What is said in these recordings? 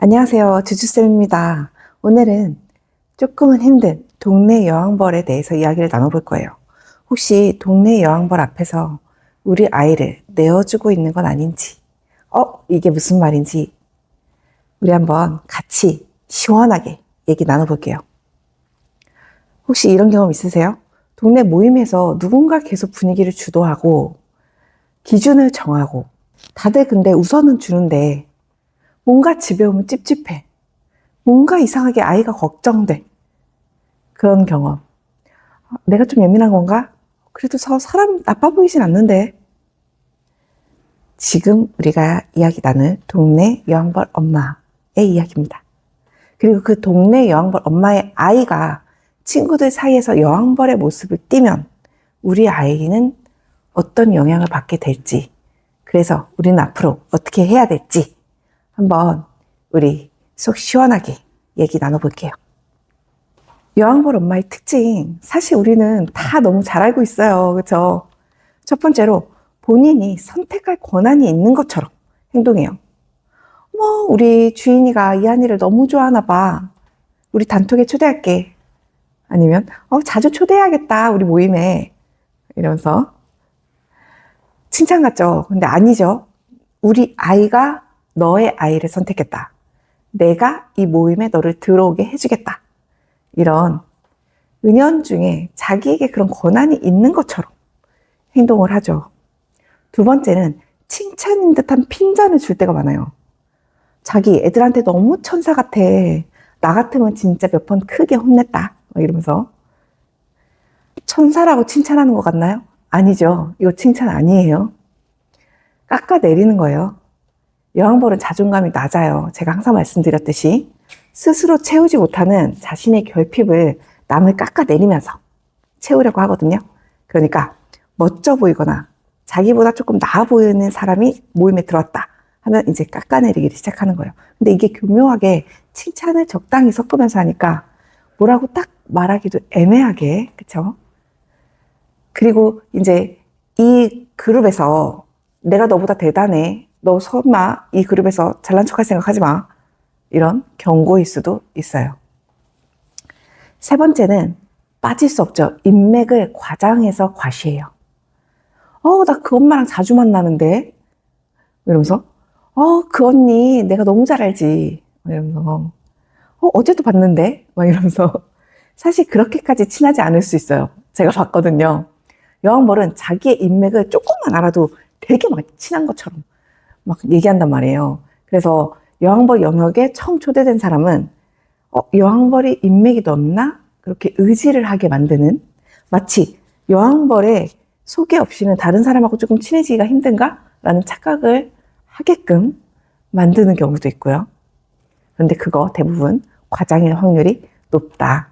안녕하세요. 주주쌤입니다. 오늘은 조금은 힘든 동네 여왕벌에 대해서 이야기를 나눠볼 거예요. 혹시 동네 여왕벌 앞에서 우리 아이를 내어주고 있는 건 아닌지, 이게 무슨 말인지 우리 한번 같이 시원하게 얘기 나눠볼게요. 혹시 이런 경험 있으세요? 동네 모임에서 누군가 계속 분위기를 주도하고 기준을 정하고 다들 근데 우선은 주는데 뭔가 집에 오면 찝찝해. 뭔가 이상하게 아이가 걱정돼. 그런 경험. 내가 좀 예민한 건가? 그래도 사람 나빠 보이진 않는데. 지금 우리가 이야기 나눌 동네 여왕벌 엄마의 이야기입니다. 그리고 그 동네 여왕벌 엄마의 아이가 친구들 사이에서 여왕벌의 모습을 띠면 우리 아이는 어떤 영향을 받게 될지, 그래서 우리는 앞으로 어떻게 해야 될지 한번 우리 속 시원하게 얘기 나눠볼게요. 여왕벌 엄마의 특징, 사실 우리는 다 너무 잘 알고 있어요. 그렇죠? 첫 번째로 본인이 선택할 권한이 있는 것처럼 행동해요. 우리 주인이가 이한이를 너무 좋아하나 봐. 우리 단톡에 초대할게. 아니면 자주 초대해야겠다, 우리 모임에. 이러면서 칭찬 같죠? 근데 아니죠. 우리 아이가 너의 아이를 선택했다. 내가 이 모임에 너를 들어오게 해주겠다. 이런 은연중에 자기에게 그런 권한이 있는 것처럼 행동을 하죠. 두 번째는 칭찬인 듯한 핀잔을 줄 때가 많아요. 자기 애들한테 너무 천사 같아. 나 같으면 진짜 몇 번 크게 혼냈다. 이러면서. 천사라고 칭찬하는 것 같나요? 아니죠. 이거 칭찬 아니에요. 깎아내리는 거예요. 여왕벌은 자존감이 낮아요. 제가 항상 말씀드렸듯이 스스로 채우지 못하는 자신의 결핍을 남을 깎아내리면서 채우려고 하거든요. 그러니까 멋져 보이거나 자기보다 조금 나아 보이는 사람이 모임에 들어왔다 하면 이제 깎아내리기를 시작하는 거예요. 근데 이게 교묘하게 칭찬을 적당히 섞으면서 하니까 뭐라고 딱 말하기도 애매하게, 그쵸? 그리고 이제 이 그룹에서 내가 너보다 대단해. 너 설마 이 그룹에서 잘난 척할 생각하지 마. 이런 경고일 수도 있어요. 세 번째는 빠질 수 없죠. 인맥을 과장해서 과시해요. 나 그 엄마랑 자주 만나는데. 이러면서 그 언니 내가 너무 잘 알지. 이러면서 어제도 봤는데. 막 이러면서 사실 그렇게까지 친하지 않을 수 있어요. 제가 봤거든요. 여왕벌은 자기의 인맥을 조금만 알아도 되게 막 친한 것처럼 막 얘기한단 말이에요. 그래서 여왕벌 영역에 처음 초대된 사람은 여왕벌이 인맥이 넓나? 그렇게 의지를 하게 만드는, 마치 여왕벌의 소개 없이는 다른 사람하고 조금 친해지기가 힘든가? 라는 착각을 하게끔 만드는 경우도 있고요. 그런데 그거 대부분 과장일 확률이 높다.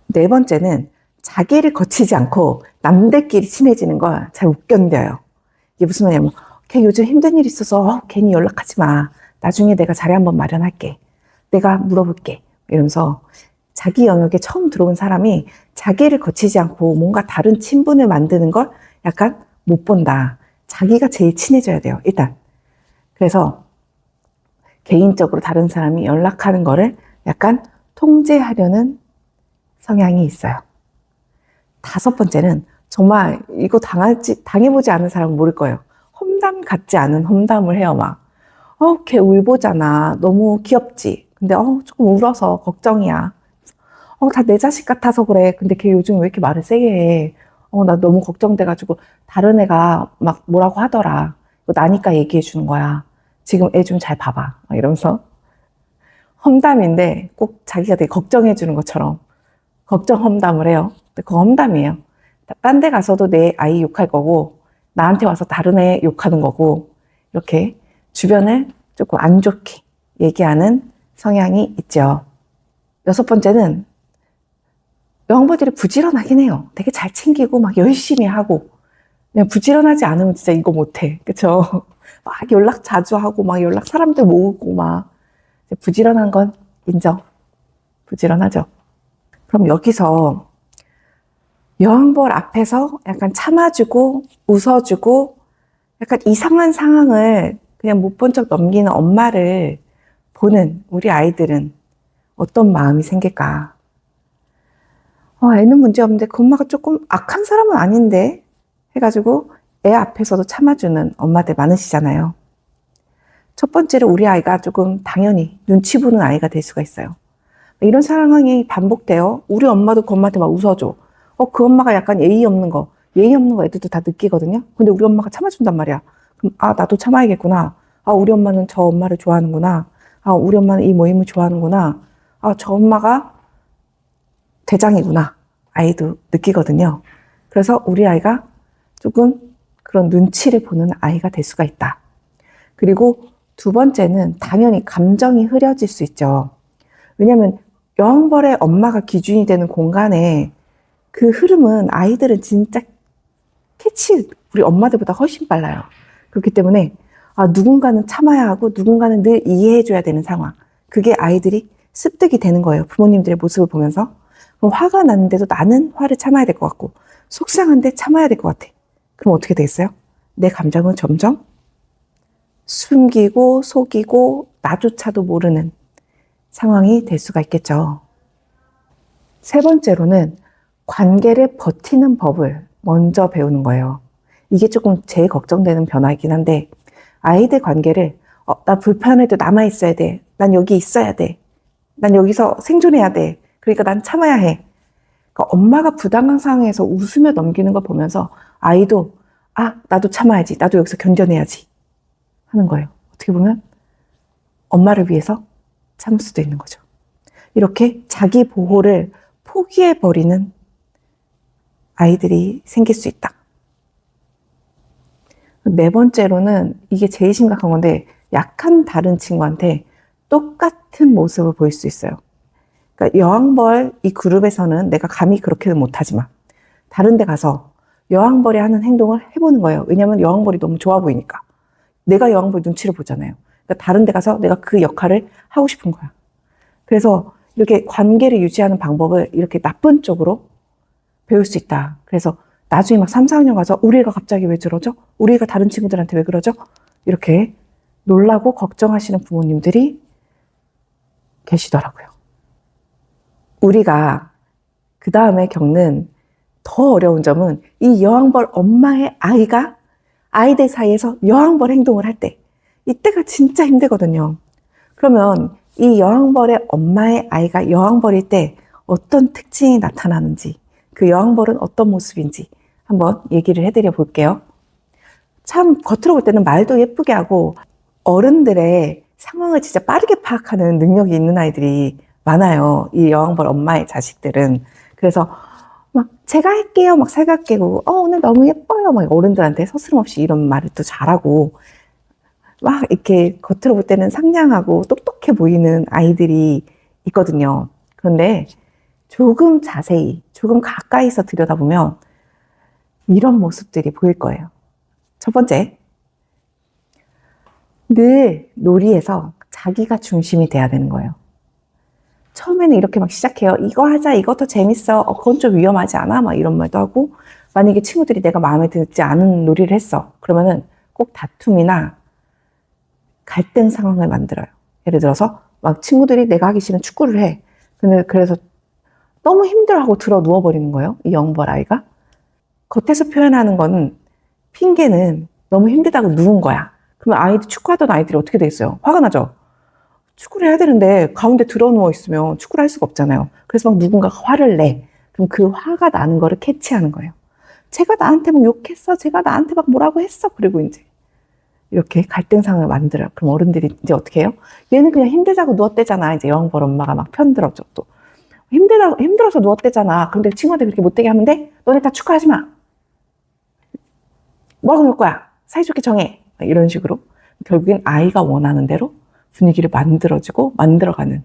네 번째는 자기를 거치지 않고 남들끼리 친해지는 걸 잘 못 견뎌요. 이게 무슨 말이냐면, 걔 요즘 힘든 일 있어서 괜히 연락하지 마. 나중에 내가 자리 한번 마련할게. 내가 물어볼게. 이러면서 자기 영역에 처음 들어온 사람이 자기를 거치지 않고 뭔가 다른 친분을 만드는 걸 약간 못 본다. 자기가 제일 친해져야 돼요, 일단. 그래서 개인적으로 다른 사람이 연락하는 거를 약간 통제하려는 성향이 있어요. 다섯 번째는 정말 이거 당해보지 않은 사람은 모를 거예요. 험담 같지 않은 험담을 해요, 막. 걔 울보잖아. 너무 귀엽지? 근데 조금 울어서 걱정이야. 다 내 자식 같아서 그래. 근데 걔 요즘 왜 이렇게 말을 세게 해? 나 너무 걱정돼가지고 다른 애가 막 뭐라고 하더라. 이거 나니까 얘기해 주는 거야. 지금 애 좀 잘 봐봐. 막 이러면서. 험담인데 꼭 자기가 되게 걱정해 주는 것처럼 걱정 험담을 해요. 근데 그거 험담이에요. 딴 데 가서도 내 아이 욕할 거고, 나한테 와서 다른 애 욕하는 거고, 이렇게 주변을 조금 안 좋게 얘기하는 성향이 있죠. 여섯 번째는 여왕벌들이 부지런하긴 해요. 되게 잘 챙기고 막 열심히 하고, 그냥 부지런하지 않으면 진짜 이거 못해. 그쵸? 막 연락 자주 하고 막 연락 사람들 모으고 막 부지런한 건 인정. 부지런하죠. 그럼 여기서 여왕벌 앞에서 약간 참아주고 웃어주고 약간 이상한 상황을 그냥 못 본 척 넘기는 엄마를 보는 우리 아이들은 어떤 마음이 생길까? 애는 문제 없는데 그 엄마가 조금 악한 사람은 아닌데 해가지고 애 앞에서도 참아주는 엄마들 많으시잖아요. 첫 번째로 우리 아이가 조금 당연히 눈치 보는 아이가 될 수가 있어요. 이런 상황이 반복돼요. 우리 엄마도 그 엄마한테 막 웃어줘. 그 엄마가 약간 예의 없는 거 애들도 다 느끼거든요. 근데 우리 엄마가 참아준단 말이야. 그럼 나도 참아야겠구나. 우리 엄마는 저 엄마를 좋아하는구나. 우리 엄마는 이 모임을 좋아하는구나. 저 엄마가 대장이구나. 아이도 느끼거든요. 그래서 우리 아이가 조금 그런 눈치를 보는 아이가 될 수가 있다. 그리고 두 번째는 당연히 감정이 흐려질 수 있죠. 왜냐하면 여왕벌의 엄마가 기준이 되는 공간에 그 흐름은 아이들은 진짜 캐치 우리 엄마들보다 훨씬 빨라요. 그렇기 때문에 누군가는 참아야 하고 누군가는 늘 이해해줘야 되는 상황. 그게 아이들이 습득이 되는 거예요. 부모님들의 모습을 보면서. 그럼 화가 났는데도 나는 화를 참아야 될 것 같고 속상한데 참아야 될 것 같아. 그럼 어떻게 되겠어요? 내 감정은 점점 숨기고 속이고 나조차도 모르는 상황이 될 수가 있겠죠. 세 번째로는 관계를 버티는 법을 먼저 배우는 거예요. 이게 조금 제일 걱정되는 변화이긴 한데 아이들 관계를 나 불편해도 남아있어야 돼. 난 여기 있어야 돼. 난 여기서 생존해야 돼. 그러니까 난 참아야 해. 그러니까 엄마가 부당한 상황에서 웃으며 넘기는 걸 보면서 아이도 나도 참아야지. 나도 여기서 견뎌내야지 하는 거예요. 어떻게 보면 엄마를 위해서 참을 수도 있는 거죠. 이렇게 자기 보호를 포기해버리는 아이들이 생길 수 있다. 네 번째로는 이게 제일 심각한 건데 약한 다른 친구한테 똑같은 모습을 보일 수 있어요. 그러니까 여왕벌 이 그룹에서는 내가 감히 그렇게는 못하지만 다른 데 가서 여왕벌이 하는 행동을 해보는 거예요. 왜냐하면 여왕벌이 너무 좋아 보이니까. 내가 여왕벌 눈치를 보잖아요. 그러니까 다른 데 가서 내가 그 역할을 하고 싶은 거야. 그래서 이렇게 관계를 유지하는 방법을 이렇게 나쁜 쪽으로 배울 수 있다. 그래서 나중에 막 3, 4학년 가서 우리 애가 갑자기 왜 저러죠? 우리 애가 다른 친구들한테 왜 그러죠? 이렇게 놀라고 걱정하시는 부모님들이 계시더라고요. 우리가 그 다음에 겪는 더 어려운 점은 이 여왕벌 엄마의 아이가 아이들 사이에서 여왕벌 행동을 할 때, 이때가 진짜 힘들거든요. 그러면 이 여왕벌의 엄마의 아이가 여왕벌일 때 어떤 특징이 나타나는지, 그 여왕벌은 어떤 모습인지 한번 얘기를 해드려 볼게요. 참 겉으로 볼 때는 말도 예쁘게 하고 어른들의 상황을 진짜 빠르게 파악하는 능력이 있는 아이들이 많아요. 이 여왕벌 엄마의 자식들은. 그래서 막 제가 할게요 막 살갑게고 오늘 너무 예뻐요 막 어른들한테 서스럼없이 이런 말을 또 잘하고 막 이렇게 겉으로 볼 때는 상냥하고 똑똑해 보이는 아이들이 있거든요. 그런데 조금 자세히 조금 가까이서 들여다보면 이런 모습들이 보일 거예요. 첫 번째, 늘 놀이에서 자기가 중심이 돼야 되는 거예요. 처음에는 이렇게 막 시작해요. 이거 하자, 이거 더 재밌어. 그건 좀 위험하지 않아? 막 이런 말도 하고, 만약에 친구들이 내가 마음에 들지 않은 놀이를 했어. 그러면은 꼭 다툼이나 갈등 상황을 만들어요. 예를 들어서 막 친구들이 내가 하기 싫은 축구를 해. 근데 그래서 너무 힘들어하고 들어 누워버리는 거예요. 이 영벌 아이가. 겉에서 표현하는 건 핑계는 너무 힘들다고 누운 거야. 그러면 아이들 축구하던 아이들이 어떻게 되겠어요? 화가 나죠? 축구를 해야 되는데 가운데 들어 누워 있으면 축구를 할 수가 없잖아요. 그래서 막 누군가가 화를 내. 그럼 그 화가 나는 거를 캐치하는 거예요. 제가 나한테 뭐 욕했어. 제가 나한테 막 뭐라고 했어. 그리고 이제 이렇게 갈등 상황을 만들어요. 그럼 어른들이 이제 어떻게 해요? 얘는 그냥 힘들다고 누웠대잖아. 이제 여왕벌 엄마가 막 편들어줘 또. 힘들어서 누웠대잖아. 그런데 친구한테 그렇게 못되게 하면 돼? 너네 다 축구하지 마. 뭐하고 놀 거야? 사이좋게 정해. 이런 식으로. 결국엔 아이가 원하는 대로 분위기를 만들어주고 만들어가는.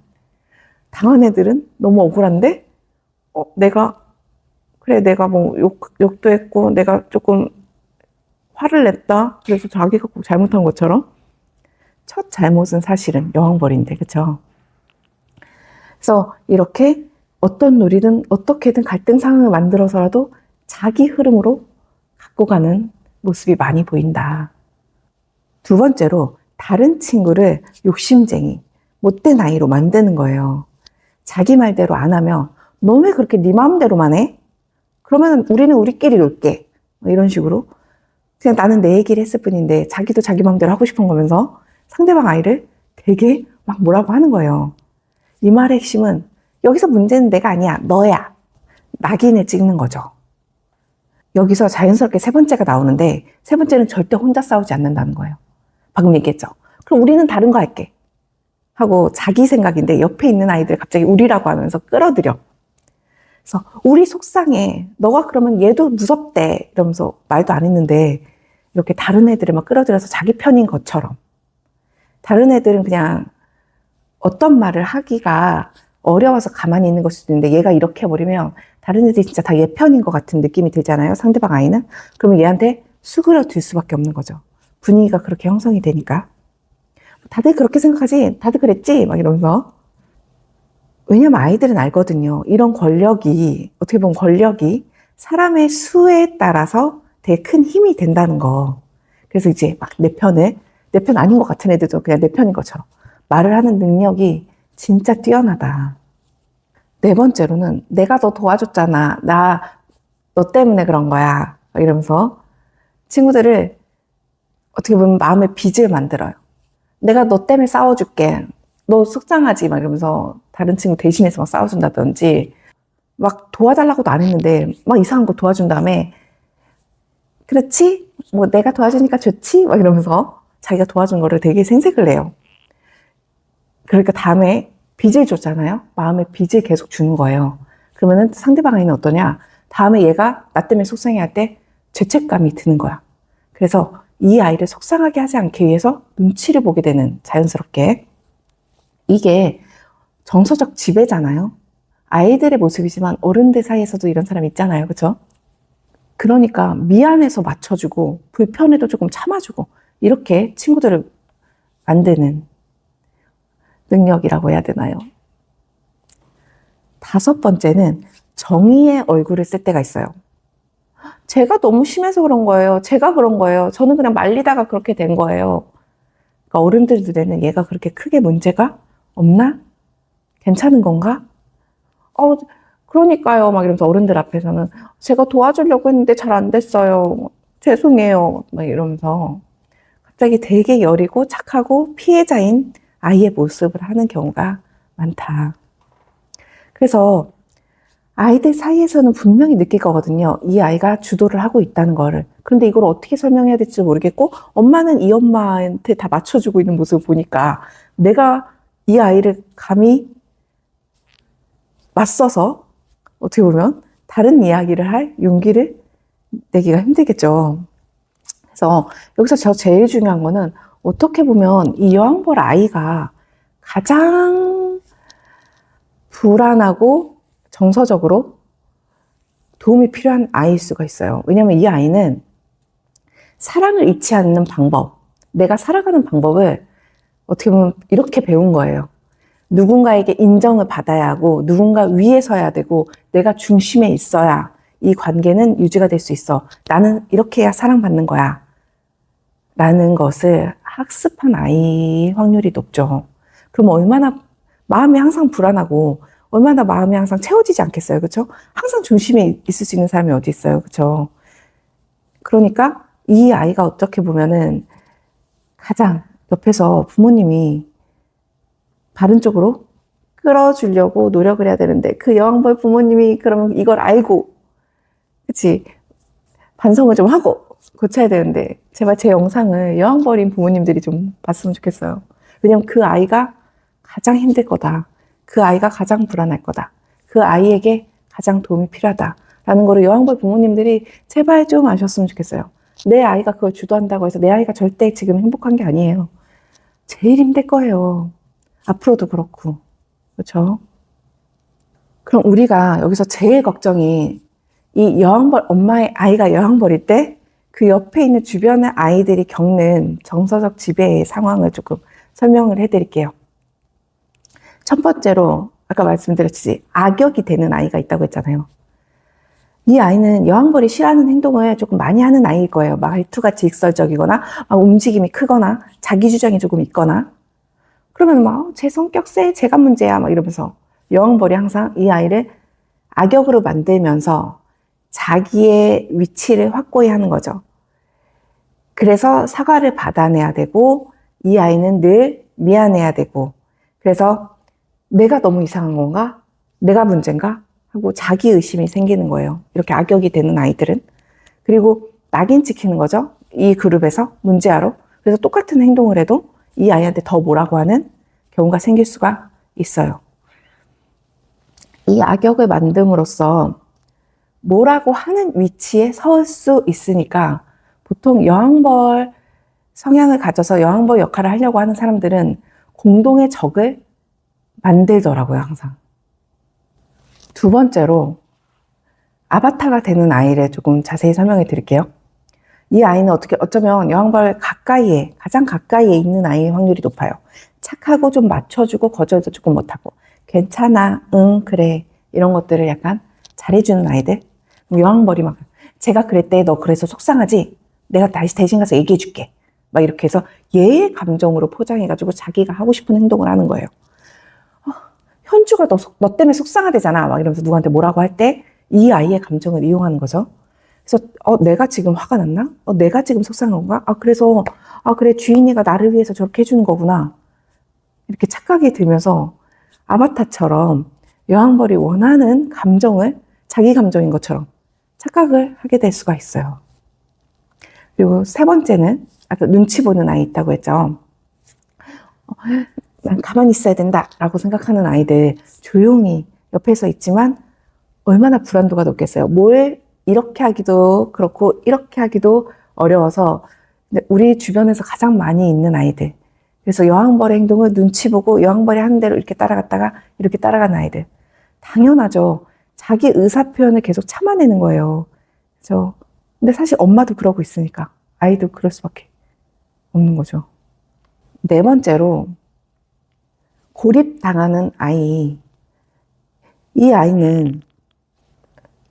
당한 애들은 너무 억울한데, 내가 뭐 욕도 했고, 내가 조금 화를 냈다. 그래서 자기가 꼭 잘못한 것처럼. 첫 잘못은 사실은 여왕벌인데, 그쵸? 그래서 이렇게 어떤 놀이든 어떻게든 갈등 상황을 만들어서라도 자기 흐름으로 갖고 가는 모습이 많이 보인다. 두 번째로, 다른 친구를 욕심쟁이, 못된 아이로 만드는 거예요. 자기 말대로 안 하면 너 왜 그렇게 네 마음대로만 해? 그러면 우리는 우리끼리 놀게. 이런 식으로. 그냥 나는 내 얘기를 했을 뿐인데 자기도 자기 마음대로 하고 싶은 거면서 상대방 아이를 되게 막 뭐라고 하는 거예요. 이 말의 핵심은 여기서 문제는 내가 아니야. 너야. 낙인을 찍는 거죠. 여기서 자연스럽게 세 번째가 나오는데 세 번째는 절대 혼자 싸우지 않는다는 거예요. 방금 얘기했죠. 그럼 우리는 다른 거 할게. 하고 자기 생각인데 옆에 있는 아이들 갑자기 우리라고 하면서 끌어들여. 그래서 우리 속상해. 너가 그러면 얘도 무섭대. 이러면서 말도 안 했는데 이렇게 다른 애들을 막 끌어들여서 자기 편인 것처럼. 다른 애들은 그냥 어떤 말을 하기가 어려워서 가만히 있는 것일 수도 있는데 얘가 이렇게 해버리면 다른 애들이 진짜 다 얘 편인 것 같은 느낌이 들잖아요. 상대방 아이는. 그러면 얘한테 수그러들 수밖에 없는 거죠. 분위기가 그렇게 형성이 되니까. 다들 그렇게 생각하지? 다들 그랬지? 막 이러면서. 왜냐면 아이들은 알거든요. 이런 권력이, 어떻게 보면 권력이 사람의 수에 따라서 되게 큰 힘이 된다는 거. 그래서 이제 막 내 편 아닌 것 같은 애들도 그냥 내 편인 것처럼 말을 하는 능력이 진짜 뛰어나다. 네 번째로는 내가 너 도와줬잖아. 너 때문에 그런 거야. 이러면서 친구들을 어떻게 보면 마음의 빚을 만들어요. 내가 너 때문에 싸워줄게. 너 속상하지? 막 이러면서 다른 친구 대신해서 막 싸워준다든지 막 도와달라고도 안 했는데 막 이상한 거 도와준 다음에 그렇지? 뭐 내가 도와주니까 좋지? 막 이러면서 자기가 도와준 거를 되게 생색을 내요. 그러니까 다음에 빚을 줬잖아요. 마음의 빚을 계속 주는 거예요. 그러면은 상대방 아이는 어떠냐? 다음에 얘가 나 때문에 속상해할 때 죄책감이 드는 거야. 그래서 이 아이를 속상하게 하지 않기 위해서 눈치를 보게 되는, 자연스럽게. 이게 정서적 지배잖아요. 아이들의 모습이지만 어른들 사이에서도 이런 사람 있잖아요. 그렇죠? 그러니까 미안해서 맞춰주고 불편해도 조금 참아주고 이렇게 친구들을 만드는 능력이라고 해야 되나요? 다섯 번째는 정의의 얼굴을 쓸 때가 있어요. 제가 너무 심해서 그런 거예요. 제가 그런 거예요. 저는 그냥 말리다가 그렇게 된 거예요. 그러니까 어른들 눈에는 얘가 그렇게 크게 문제가 없나? 괜찮은 건가? 그러니까요. 막 이러면서 어른들 앞에서는 제가 도와주려고 했는데 잘 안 됐어요. 죄송해요. 막 이러면서 갑자기 되게 여리고 착하고 피해자인 아이의 모습을 하는 경우가 많다. 그래서 아이들 사이에서는 분명히 느낄 거거든요. 이 아이가 주도를 하고 있다는 거를. 그런데 이걸 어떻게 설명해야 될지 모르겠고 엄마는 이 엄마한테 다 맞춰주고 있는 모습을 보니까 내가 이 아이를 감히 맞서서 어떻게 보면 다른 이야기를 할 용기를 내기가 힘들겠죠. 그래서 여기서 저 제일 중요한 거는 어떻게 보면 이 여왕벌 아이가 가장 불안하고 정서적으로 도움이 필요한 아이일 수가 있어요. 왜냐하면 이 아이는 사랑을 잃지 않는 방법, 내가 살아가는 방법을 어떻게 보면 이렇게 배운 거예요. 누군가에게 인정을 받아야 하고 누군가 위에 서야 되고 내가 중심에 있어야 이 관계는 유지가 될 수 있어. 나는 이렇게 해야 사랑받는 거야. 라는 것을 학습한 아이 확률이 높죠. 그럼 얼마나 마음이 항상 불안하고 얼마나 마음이 항상 채워지지 않겠어요. 그렇죠? 항상 중심에 있을 수 있는 사람이 어디 있어요. 그렇죠? 그러니까 이 아이가 어떻게 보면은 가장 옆에서 부모님이 바른 쪽으로 끌어주려고 노력을 해야 되는데 그 여왕벌 부모님이 그러면 이걸 알고 그치 반성을 좀 하고 고쳐야 되는데 제발 제 영상을 여왕벌인 부모님들이 좀 봤으면 좋겠어요. 왜냐면 그 아이가 가장 힘들 거다. 그 아이가 가장 불안할 거다. 그 아이에게 가장 도움이 필요하다라는 거를 여왕벌 부모님들이 제발 좀 아셨으면 좋겠어요. 내 아이가 그걸 주도한다고 해서 내 아이가 절대 지금 행복한 게 아니에요. 제일 힘들 거예요. 앞으로도 그렇고. 그렇죠? 그럼 우리가 여기서 제일 걱정이 이 여왕벌, 엄마의 아이가 여왕벌일 때 그 옆에 있는 주변의 아이들이 겪는 정서적 지배의 상황을 조금 설명을 해드릴게요. 첫 번째로 아까 말씀드렸듯이 악역이 되는 아이가 있다고 했잖아요. 이 아이는 여왕벌이 싫어하는 행동을 조금 많이 하는 아이일 거예요. 말투가 직설적이거나 움직임이 크거나 자기 주장이 조금 있거나 그러면 막 제 성격 세, 제가 문제야 막 이러면서 여왕벌이 항상 이 아이를 악역으로 만들면서 자기의 위치를 확고히 하는 거죠. 그래서 사과를 받아내야 되고 이 아이는 늘 미안해야 되고 그래서 내가 너무 이상한 건가? 내가 문제인가? 하고 자기 의심이 생기는 거예요. 이렇게 악역이 되는 아이들은. 그리고 낙인 찍히는 거죠. 이 그룹에서 문제아로. 그래서 똑같은 행동을 해도 이 아이한테 더 뭐라고 하는 경우가 생길 수가 있어요. 이 악역을 만듦으로써 뭐라고 하는 위치에 설 수 있으니까 보통 여왕벌 성향을 가져서 여왕벌 역할을 하려고 하는 사람들은 공동의 적을 만들더라고요, 항상. 두 번째로 아바타가 되는 아이를 조금 자세히 설명해 드릴게요. 이 아이는 어쩌면 여왕벌 가장 가까이에 있는 아이의 확률이 높아요. 착하고 좀 맞춰주고 거절도 조금 못하고 괜찮아, 응, 그래 이런 것들을 약간 잘해주는 아이들. 여왕벌이 막 제가 그랬대, 너 그래서 속상하지? 내가 다시 대신 가서 얘기해줄게. 막 이렇게 해서 얘의 감정으로 포장해가지고 자기가 하고 싶은 행동을 하는 거예요. 현주가 너 때문에 속상하대잖아. 막 이러면서 누구한테 뭐라고 할 때 이 아이의 감정을 이용하는 거죠. 그래서 내가 지금 화가 났나? 내가 지금 속상한 건가? 그래서 그래 주인이가 나를 위해서 저렇게 해주는 거구나. 이렇게 착각이 들면서 아바타처럼 여왕벌이 원하는 감정을 자기 감정인 것처럼 착각을 하게 될 수가 있어요. 그리고 세 번째는 아까 눈치 보는 아이 있다고 했죠. 난 가만히 있어야 된다라고 생각하는 아이들 조용히 옆에서 있지만 얼마나 불안도가 높겠어요. 뭘 이렇게 하기도 그렇고 이렇게 하기도 어려워서 우리 주변에서 가장 많이 있는 아이들. 그래서 여왕벌의 행동을 눈치 보고 여왕벌이 하는 대로 이렇게 따라갔다가 이렇게 따라가는 아이들. 당연하죠. 자기 의사 표현을 계속 참아내는 거예요. 그래서 근데 사실 엄마도 그러고 있으니까 아이도 그럴 수밖에 없는 거죠. 네 번째로 고립당하는 아이. 이 아이는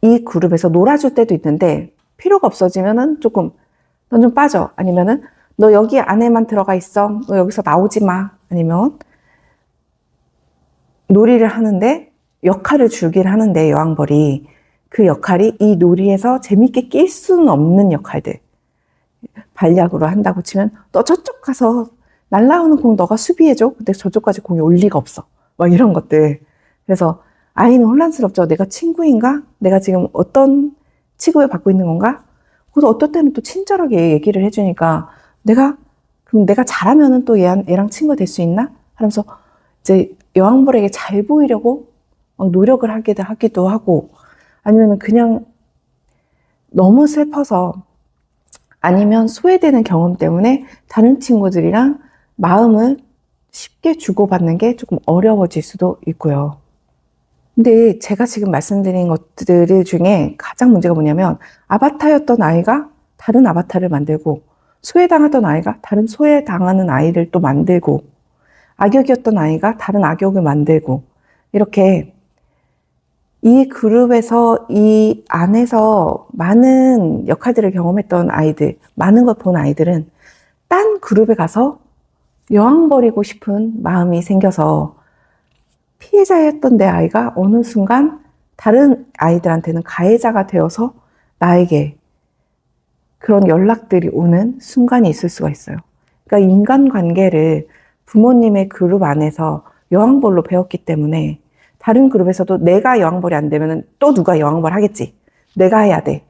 이 그룹에서 놀아줄 때도 있는데 필요가 없어지면은 조금 넌 좀 빠져. 아니면은 너 여기 안에만 들어가 있어. 너 여기서 나오지 마. 아니면 놀이를 하는데 역할을 주긴 하는데 여왕벌이 그 역할이 이 놀이에서 재밌게 낄 수는 없는 역할들. 반략으로 한다고 치면 너 저쪽 가서 날라오는 공 너가 수비해줘. 근데 저쪽까지 공이 올 리가 없어. 막 이런 것들. 그래서 아이는 혼란스럽죠. 내가 친구인가? 내가 지금 어떤 취급을 받고 있는 건가? 그래서 어떨 때는 또 친절하게 얘기를 해주니까 그럼 내가 잘하면은 또 얘랑 친구가 될 수 있나? 하면서 이제 여왕벌에게 잘 보이려고 막 노력을 하기도 하고 아니면 그냥 너무 슬퍼서 아니면 소외되는 경험 때문에 다른 친구들이랑 마음을 쉽게 주고받는 게 조금 어려워질 수도 있고요. 근데 제가 지금 말씀드린 것들 중에 가장 문제가 뭐냐면 아바타였던 아이가 다른 아바타를 만들고 소외당하던 아이가 다른 소외당하는 아이를 또 만들고 악역이었던 아이가 다른 악역을 만들고 이렇게 이 그룹에서 이 안에서 많은 역할들을 경험했던 아이들, 많은 걸 본 아이들은 딴 그룹에 가서 여왕벌이고 싶은 마음이 생겨서 피해자였던 내 아이가 어느 순간 다른 아이들한테는 가해자가 되어서 나에게 그런 연락들이 오는 순간이 있을 수가 있어요. 그러니까 인간관계를 부모님의 그룹 안에서 여왕벌로 배웠기 때문에 다른 그룹에서도 내가 여왕벌이 안 되면 또 누가 여왕벌 하겠지. 내가 해야 돼.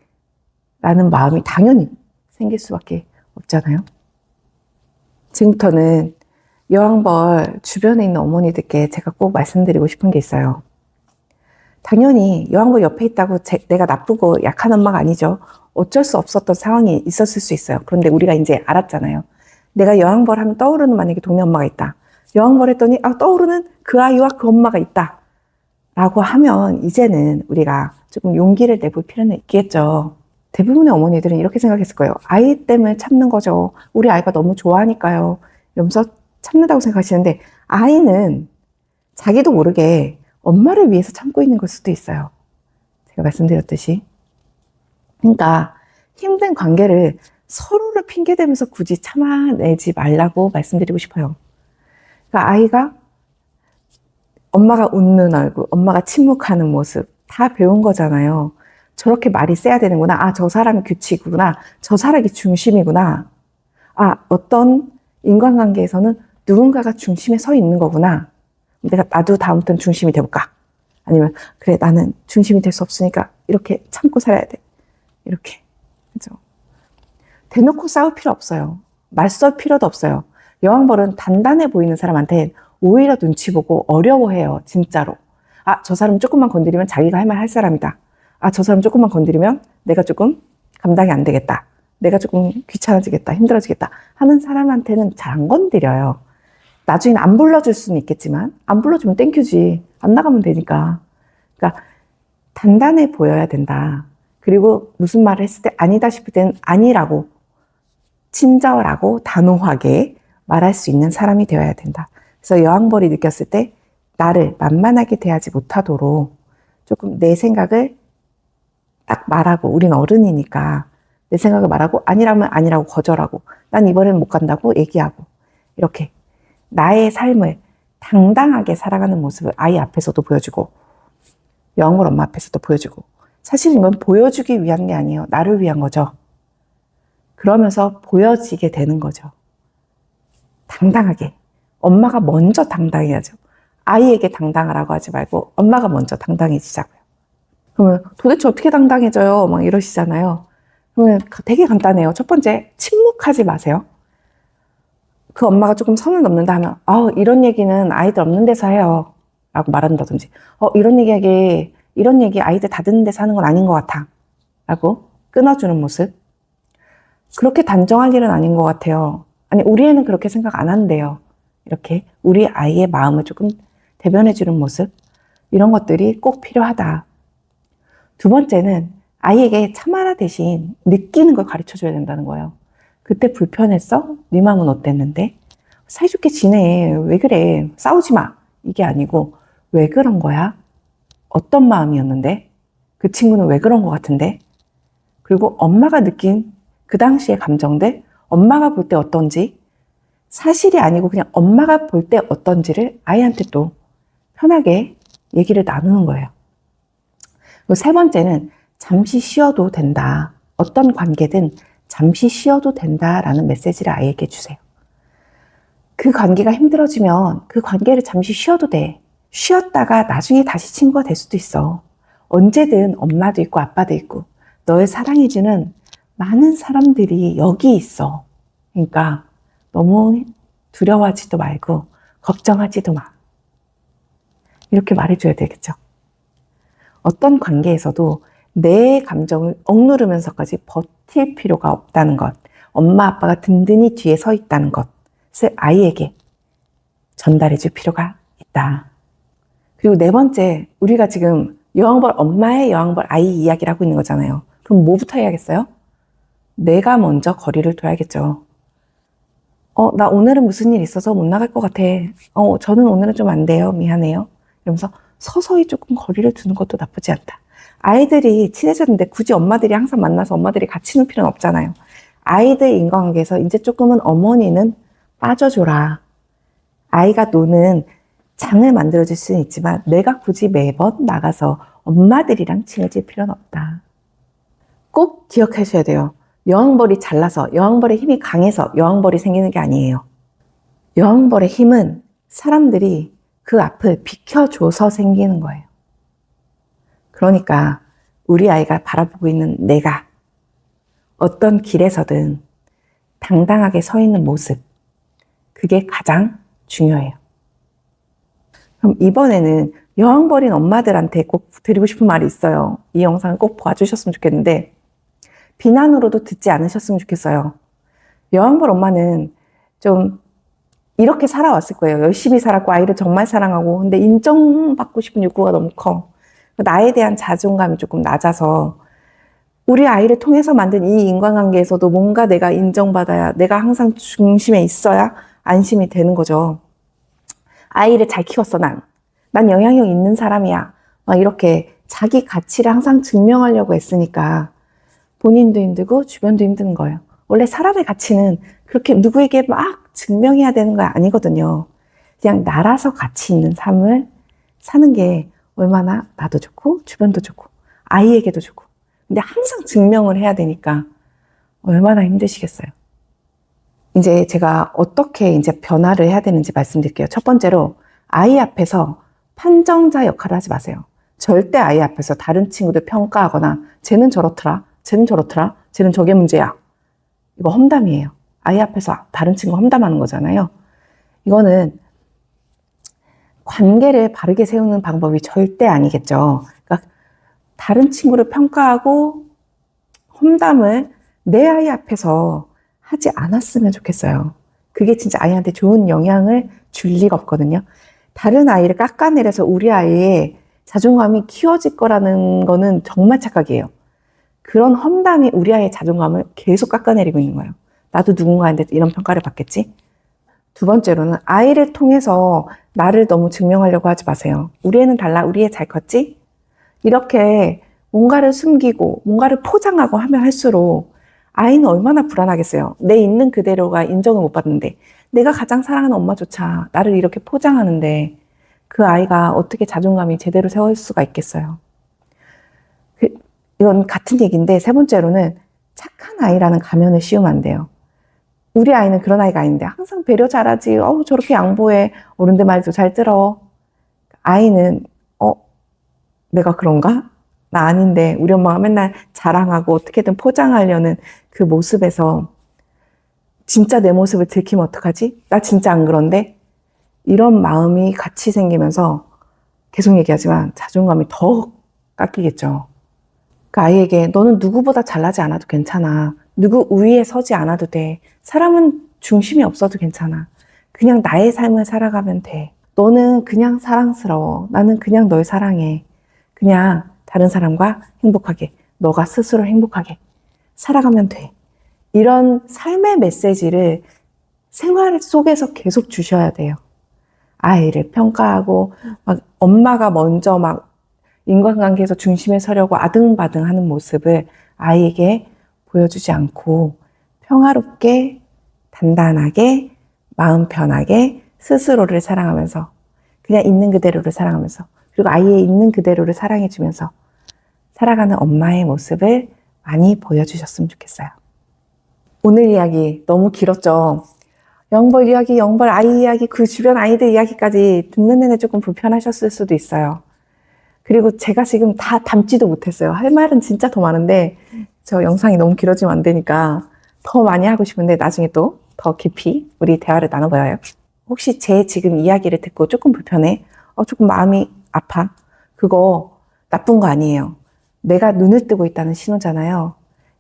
라는 마음이 당연히 생길 수밖에 없잖아요. 지금부터는 여왕벌 주변에 있는 어머니들께 제가 꼭 말씀드리고 싶은 게 있어요. 당연히 여왕벌 옆에 있다고 내가 나쁘고 약한 엄마가 아니죠. 어쩔 수 없었던 상황이 있었을 수 있어요. 그런데 우리가 이제 알았잖아요. 내가 여왕벌 하면 떠오르는 만약에 동네 엄마가 있다. 여왕벌 했더니 떠오르는 그 아이와 그 엄마가 있다. 라고 하면 이제는 우리가 조금 용기를 내볼 필요는 있겠죠. 대부분의 어머니들은 이렇게 생각했을 거예요. 아이 때문에 참는 거죠. 우리 아이가 너무 좋아하니까요. 이러면서 참는다고 생각하시는데 아이는 자기도 모르게 엄마를 위해서 참고 있는 걸 수도 있어요. 제가 말씀드렸듯이. 그러니까 힘든 관계를 서로를 핑계대면서 굳이 참아내지 말라고 말씀드리고 싶어요. 그러니까 아이가 엄마가 웃는 얼굴, 엄마가 침묵하는 모습 다 배운 거잖아요. 저렇게 말이 세야 되는구나. 아, 저 사람이 규칙이구나. 저 사람이 중심이구나. 아, 어떤 인간관계에서는 누군가가 중심에 서 있는 거구나. 나도 다음부터는 중심이 돼볼까? 아니면, 그래, 나는 중심이 될 수 없으니까 이렇게 참고 살아야 돼. 이렇게. 그죠? 대놓고 싸울 필요 없어요. 맞설 필요도 없어요. 여왕벌은 단단해 보이는 사람한테 오히려 눈치 보고 어려워해요. 진짜로. 아, 저 사람 조금만 건드리면 자기가 할 말 할 사람이다. 아, 저 사람 조금만 건드리면 내가 조금 감당이 안 되겠다. 내가 조금 귀찮아지겠다. 힘들어지겠다. 하는 사람한테는 잘 안 건드려요. 나중에는 안 불러줄 수는 있겠지만 안 불러주면 땡큐지. 안 나가면 되니까. 그러니까 단단해 보여야 된다. 그리고 무슨 말을 했을 때 아니다 싶을 때는 아니라고 친절하고 단호하게 말할 수 있는 사람이 되어야 된다. 그래서 여왕벌이 느꼈을 때 나를 만만하게 대하지 못하도록 조금 내 생각을 딱 말하고, 우린 어른이니까 내 생각을 말하고 아니라면 아니라고 거절하고 난 이번에는 못 간다고 얘기하고 이렇게 나의 삶을 당당하게 살아가는 모습을 아이 앞에서도 보여주고 여왕벌 엄마 앞에서도 보여주고 사실 이건 보여주기 위한 게 아니에요. 나를 위한 거죠. 그러면서 보여지게 되는 거죠. 당당하게. 엄마가 먼저 당당해야죠. 아이에게 당당하라고 하지 말고 엄마가 먼저 당당해지자고요. 그러면 도대체 어떻게 당당해져요? 막 이러시잖아요. 그러면 되게 간단해요. 첫 번째, 침묵하지 마세요. 그 엄마가 조금 선을 넘는다 하면 이런 얘기는 아이들 없는 데서 해요. 라고 말한다든지 이런 얘기 아이들 다 듣는 데서 하는 건 아닌 것 같아. 라고 끊어주는 모습. 그렇게 단정할 일은 아닌 것 같아요. 아니, 우리 애는 그렇게 생각 안 한대요. 이렇게 우리 아이의 마음을 조금 대변해주는 모습. 이런 것들이 꼭 필요하다. 두 번째는 아이에게 참아라 대신 느끼는 걸 가르쳐줘야 된다는 거예요. 그때 불편했어? 네 마음은 어땠는데? 사이좋게 지내. 왜 그래? 싸우지 마. 이게 아니고 왜 그런 거야? 어떤 마음이었는데? 그 친구는 왜 그런 것 같은데? 그리고 엄마가 느낀 그 당시의 감정들, 엄마가 볼 때 어떤지, 사실이 아니고 그냥 엄마가 볼 때 어떤지를 아이한테 또 편하게 얘기를 나누는 거예요. 그리고 세 번째는 잠시 쉬어도 된다. 어떤 관계든 잠시 쉬어도 된다라는 메시지를 아이에게 주세요. 그 관계가 힘들어지면 그 관계를 잠시 쉬어도 돼. 쉬었다가 나중에 다시 친구가 될 수도 있어. 언제든 엄마도 있고 아빠도 있고 너를 사랑해주는 많은 사람들이 여기 있어. 그러니까 너무 두려워하지도 말고 걱정하지도 마. 이렇게 말해줘야 되겠죠. 어떤 관계에서도 내 감정을 억누르면서까지 버틸 필요가 없다는 것, 엄마 아빠가 든든히 뒤에 서 있다는 것을 아이에게 전달해줄 필요가 있다. 그리고 네 번째, 우리가 지금 여왕벌 엄마의 여왕벌 아이 이야기를 하고 있는 거잖아요. 그럼 뭐부터 해야겠어요? 내가 먼저 거리를 둬야겠죠. 나 오늘은 무슨 일 있어서 못 나갈 것 같아. 저는 오늘은 좀 안 돼요. 미안해요. 이러면서 서서히 조금 거리를 두는 것도 나쁘지 않다. 아이들이 친해졌는데 굳이 엄마들이 항상 만나서 엄마들이 같이 놀 필요는 없잖아요. 아이들 인간관계에서 이제 조금은 어머니는 빠져줘라. 아이가 노는 장을 만들어줄 수는 있지만 내가 굳이 매번 나가서 엄마들이랑 친해질 필요는 없다. 꼭 기억하셔야 돼요. 여왕벌이 잘나서, 여왕벌의 힘이 강해서 여왕벌이 생기는 게 아니에요. 여왕벌의 힘은 사람들이 그 앞을 비켜줘서 생기는 거예요. 그러니까 우리 아이가 바라보고 있는 내가 어떤 길에서든 당당하게 서 있는 모습, 그게 가장 중요해요. 그럼 이번에는 여왕벌인 엄마들한테 꼭 드리고 싶은 말이 있어요. 이 영상을 꼭 봐주셨으면 좋겠는데 비난으로도 듣지 않으셨으면 좋겠어요. 여왕벌 엄마는 좀 이렇게 살아왔을 거예요. 열심히 살았고 아이를 정말 사랑하고 근데 인정받고 싶은 욕구가 너무 커. 나에 대한 자존감이 조금 낮아서 우리 아이를 통해서 만든 이 인간관계에서도 뭔가 내가 인정받아야, 내가 항상 중심에 있어야 안심이 되는 거죠. 아이를 잘 키웠어, 난 영향력 있는 사람이야. 막 이렇게 자기 가치를 항상 증명하려고 했으니까 본인도 힘들고 주변도 힘든 거예요. 원래 사람의 가치는 그렇게 누구에게 막 증명해야 되는 거 아니거든요. 그냥 날아서 같이 있는 삶을 사는 게 얼마나 나도 좋고 주변도 좋고 아이에게도 좋고. 근데 항상 증명을 해야 되니까 얼마나 힘드시겠어요. 이제 제가 어떻게 이제 변화를 해야 되는지 말씀드릴게요. 첫 번째로 아이 앞에서 판정자 역할을 하지 마세요. 절대 아이 앞에서 다른 친구들 평가하거나 쟤는 저렇더라, 쟤는 저렇더라, 쟤는 저게 문제야. 이거 험담이에요. 아이 앞에서 다른 친구 험담하는 거잖아요. 이거는 관계를 바르게 세우는 방법이 절대 아니겠죠. 그러니까 다른 친구를 평가하고 험담을 내 아이 앞에서 하지 않았으면 좋겠어요. 그게 진짜 아이한테 좋은 영향을 줄 리가 없거든요. 다른 아이를 깎아내려서 우리 아이의 자존감이 키워질 거라는 거는 정말 착각이에요. 그런 험담이 우리 아이의 자존감을 계속 깎아내리고 있는 거예요. 나도 누군가한테 이런 평가를 받겠지? 두 번째로는 아이를 통해서 나를 너무 증명하려고 하지 마세요. 우리 애는 달라. 우리 애 잘 컸지? 이렇게 뭔가를 숨기고 뭔가를 포장하고 하면 할수록 아이는 얼마나 불안하겠어요. 내 있는 그대로가 인정을 못 받는데 내가 가장 사랑하는 엄마조차 나를 이렇게 포장하는데 그 아이가 어떻게 자존감이 제대로 세울 수가 있겠어요. 이건 같은 얘기인데 세 번째로는 착한 아이라는 가면을 씌우면 안 돼요. 우리 아이는 그런 아이가 아닌데 항상 배려 잘하지. 저렇게 양보해. 어른들 말도 잘 들어. 아이는 내가 그런가? 나 아닌데 우리 엄마가 맨날 자랑하고 어떻게든 포장하려는 그 모습에서 진짜 내 모습을 들키면 어떡하지? 나 진짜 안 그런데? 이런 마음이 같이 생기면서 계속 얘기하지만 자존감이 더 깎이겠죠. 그 아이에게 너는 누구보다 잘나지 않아도 괜찮아. 누구 우위에 서지 않아도 돼. 사람은 중심이 없어도 괜찮아. 그냥 나의 삶을 살아가면 돼. 너는 그냥 사랑스러워. 나는 그냥 널 사랑해. 그냥 다른 사람과 행복하게, 너가 스스로 행복하게 살아가면 돼. 이런 삶의 메시지를 생활 속에서 계속 주셔야 돼요. 아이를 평가하고 막 엄마가 먼저 막 인간관계에서 중심에 서려고 아등바등 하는 모습을 아이에게 보여주지 않고 평화롭게, 단단하게, 마음 편하게 스스로를 사랑하면서 그냥 있는 그대로를 사랑하면서 그리고 아이의 있는 그대로를 사랑해주면서 살아가는 엄마의 모습을 많이 보여주셨으면 좋겠어요. 오늘 이야기 너무 길었죠? 영벌 이야기, 영벌 아이 이야기, 그 주변 아이들 이야기까지 듣는 내내 조금 불편하셨을 수도 있어요. 그리고 제가 지금 다 담지도 못했어요. 할 말은 진짜 더 많은데 저 영상이 너무 길어지면 안 되니까 더 많이 하고 싶은데 나중에 또 더 깊이 우리 대화를 나눠봐요. 혹시 제 지금 이야기를 듣고 조금 불편해? 조금 마음이 아파? 그거 나쁜 거 아니에요. 내가 눈을 뜨고 있다는 신호잖아요.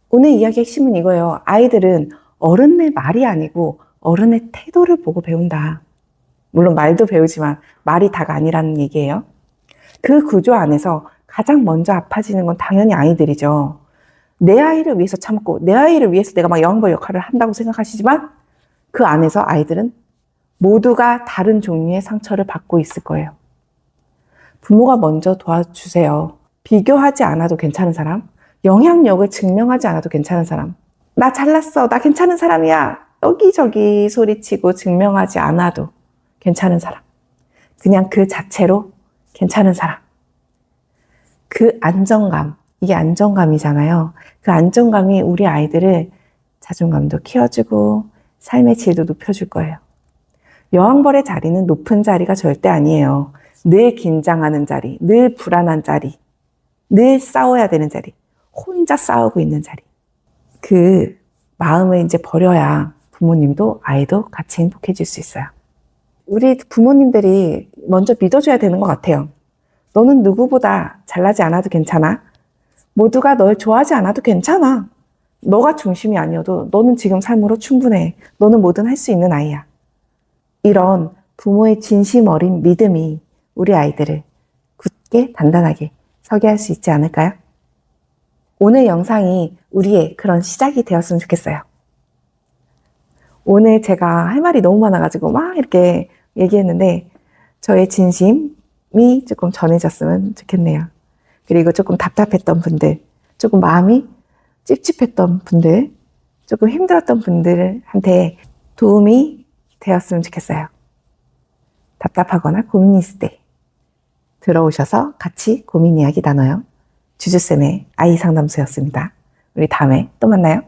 오늘 이야기 핵심은 이거예요. 아이들은 어른의 말이 아니고 어른의 태도를 보고 배운다. 물론 말도 배우지만 말이 다가 아니라는 얘기예요. 그 구조 안에서 가장 먼저 아파지는 건 당연히 아이들이죠. 내 아이를 위해서 참고 내 아이를 위해서 내가 막 여왕벌 역할을 한다고 생각하시지만 그 안에서 아이들은 모두가 다른 종류의 상처를 받고 있을 거예요. 부모가 먼저 도와주세요. 비교하지 않아도 괜찮은 사람, 영향력을 증명하지 않아도 괜찮은 사람, 나 잘났어, 나 괜찮은 사람이야, 여기저기 소리치고 증명하지 않아도 괜찮은 사람, 그냥 그 자체로 괜찮은 사람. 그 안정감, 이게 안정감이잖아요. 그 안정감이 우리 아이들을 자존감도 키워주고 삶의 질도 높여줄 거예요. 여왕벌의 자리는 높은 자리가 절대 아니에요. 늘 긴장하는 자리, 늘 불안한 자리, 늘 싸워야 되는 자리, 혼자 싸우고 있는 자리. 그 마음을 이제 버려야 부모님도 아이도 같이 행복해질 수 있어요. 우리 부모님들이 먼저 믿어줘야 되는 것 같아요. 너는 누구보다 잘나지 않아도 괜찮아. 모두가 널 좋아하지 않아도 괜찮아. 너가 중심이 아니어도 너는 지금 삶으로 충분해. 너는 뭐든 할 수 있는 아이야. 이런 부모의 진심 어린 믿음이 우리 아이들을 굳게 단단하게 서게 할 수 있지 않을까요? 오늘 영상이 우리의 그런 시작이 되었으면 좋겠어요. 오늘 제가 할 말이 너무 많아가지고 막 이렇게 얘기했는데 저의 진심이 조금 전해졌으면 좋겠네요. 그리고 조금 답답했던 분들, 조금 마음이 찝찝했던 분들, 조금 힘들었던 분들한테 도움이 되었으면 좋겠어요. 답답하거나 고민이 있을 때 들어오셔서 같이 고민 이야기 나눠요. 주주쌤의 아이 상담소였습니다. 우리 다음에 또 만나요.